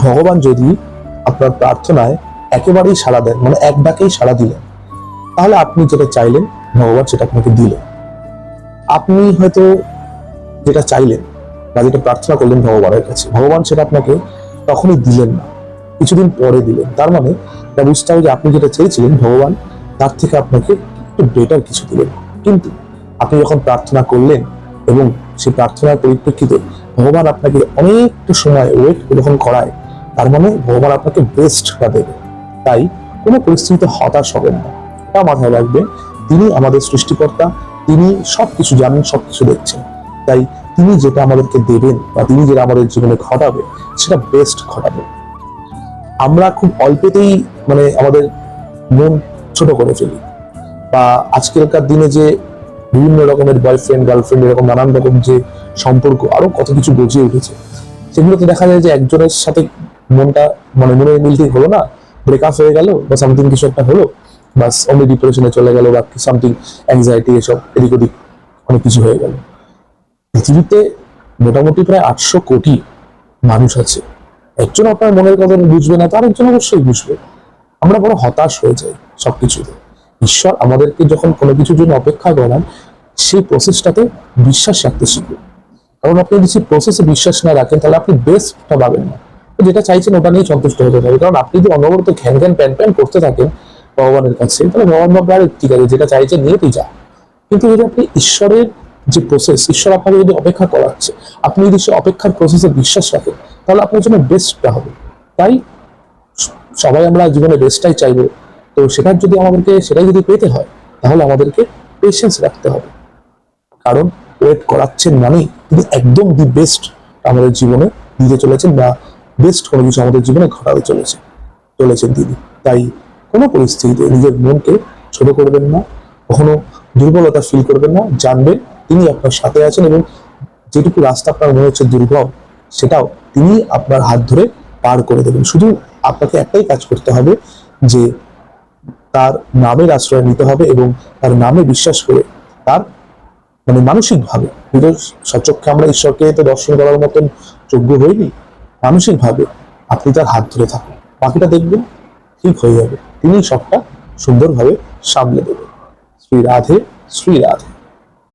ভগবান যদি আপনার প্রার্থনায় একেবারেই সাড়া দেন, মানে এক ডাকেই সাড়া দিলেন, তাহলে আপনি যেটা চাইলেন ভগবান সেটা আপনাকে দিলেন। আপনি হয়তো যেটা চাইলেন বা যেটা প্রার্থনা করলেন ভগবানের কাছে, ভগবান সেটা আপনাকে তখনই দিলেন না, কিছুদিন পরে দিলেন। তার মানে এটা বুঝতে হবে যে আপনি যেটা চেয়েছিলেন ভগবান তার থেকে আপনাকে একটু বেটার কিছু দিলেন। কিন্তু আপনি যখন প্রার্থনা করলেন এবং সেই প্রার্থনার পরিপ্রেক্ষিতে ভগবান আপনাকে অনেকটা সময় ওয়েট যখন করায়, তার মানে ভগবান আপনাকে বেস্টটা দেবে। তাই কোনো পরিস্থিতিতে হতাশ হবেন না, এটা মাথায় রাখবেন। তিনি আমাদের সৃষ্টিকর্তা, তিনি সবকিছু জানেন, সবকিছু দেখছেন। তাই তিনি যেটা আমাদেরকে দেবেন বা তিনি যেটা আমাদের জীবনে ঘটাবে সেটা বেস্ট ঘটাবে। আমরা খুব অল্পেতেই মানে আমাদের মন ছোট করে ফেলি, বা আজকালকার দিনে যে বিভিন্ন রকমের বয়ফ্রেন্ড গার্লফ্রেন্ড এরকম নানান রকম যে সম্পর্ক আরো কত কিছু গজিয়ে উঠেছে, সেগুলোতে দেখা যায় যে একজনের সাথে মনটা মানে মনের মিল ঠিক হলো না, ব্রেকআপ হয়ে গেল বা সামথিং কিছু একটা হলো, বাস অমনি ডিপ্রেশনে চলে গেল বা সামথিং অ্যাংজাইটি এসব এদিক ওদিক অনেক কিছু হয়ে গেল। পৃথিবীতে মোটামুটি প্রায় 800 কোটি মানুষ আছে। একজন আপনার মনের কথা বুঝবে না, তার একজন অবশ্যই বুঝবে। আমরা বড় হতাশ হয়ে যাই সবকিছুতে। ঈশ্বর আমাদেরকে যখন কোনো কিছুর জন্য অপেক্ষা করান, সেই প্রসেসটাতে বিশ্বাস রাখতে শিখুন। কারণ আপনি যদি প্রসেসে বিশ্বাস না রাখেন তাহলে আপনি বেস্টটা পাবেন না। যেটা চাইছেন ওটা নিয়ে সন্তুষ্ট হতে হবে। কারণ আপনি যদি অনবরত ঘ্যান ঘ্যান প্যান প্যান করতে থাকেন ভগবানের কাছে, তাহলে ভগবান ভাববে আরে ঠিক আছে, যেটা চাইছে নিয়ে তুই যা। কিন্তু যদি আপনি ঈশ্বরের যে প্রসেস, ঈশ্বর আপনাকে যদি অপেক্ষা করাচ্ছে, আপনি যদি সে অপেক্ষার প্রসেসে বিশ্বাস রাখেন, তাহলে আপনার জন্য বেস্টটা হবে। তাই সবাই আমরা জীবনে বেস্টটাই চাইবো। তো সেটার যদি আমাদেরকে সেটাই যদি পেতে হয়, তাহলে আমাদেরকে পেশেন্স রাখতে হবে। কারণ ওয়েট করাচ্ছেন মানেই তিনি একদম দি বেস্ট আমাদের জীবনে দিতে চলেছেন, বা বেস্ট কোনো কিছু আমাদের জীবনে ঘটাতে চলেছেন তিনি। তাই কোনো পরিস্থিতিতে নিজের মনকে ছোট করবেন না, কখনো দুর্বলতা ফিল করবেন না। জানবেন তিনি আপনার সাথে আছেন, এবং যেটুকু রাস্তা আপনার মনে হচ্ছে দুর্গম, সেটাও তিনি আপনার হাত ধরে পার করে দেবেন। শুধু আপনাকে একটাই কাজ করতে হবে, যে তার নামের আশ্রয় নিতে হবে এবং তার নামে বিশ্বাস করে তার মানে মানসিকভাবে, সচক্ষে আমরা ঈশ্বরকে তো দর্শন করার মতন যোগ্য হইনি, মানসিকভাবে আপনি তার হাত ধরে থাকুন, বাকিটা দেখবেন ঠিক হয়ে যাবে। তিনি সবটা সুন্দরভাবে সামলে দেবেন। শ্রী রাধে, শ্রী রাধে।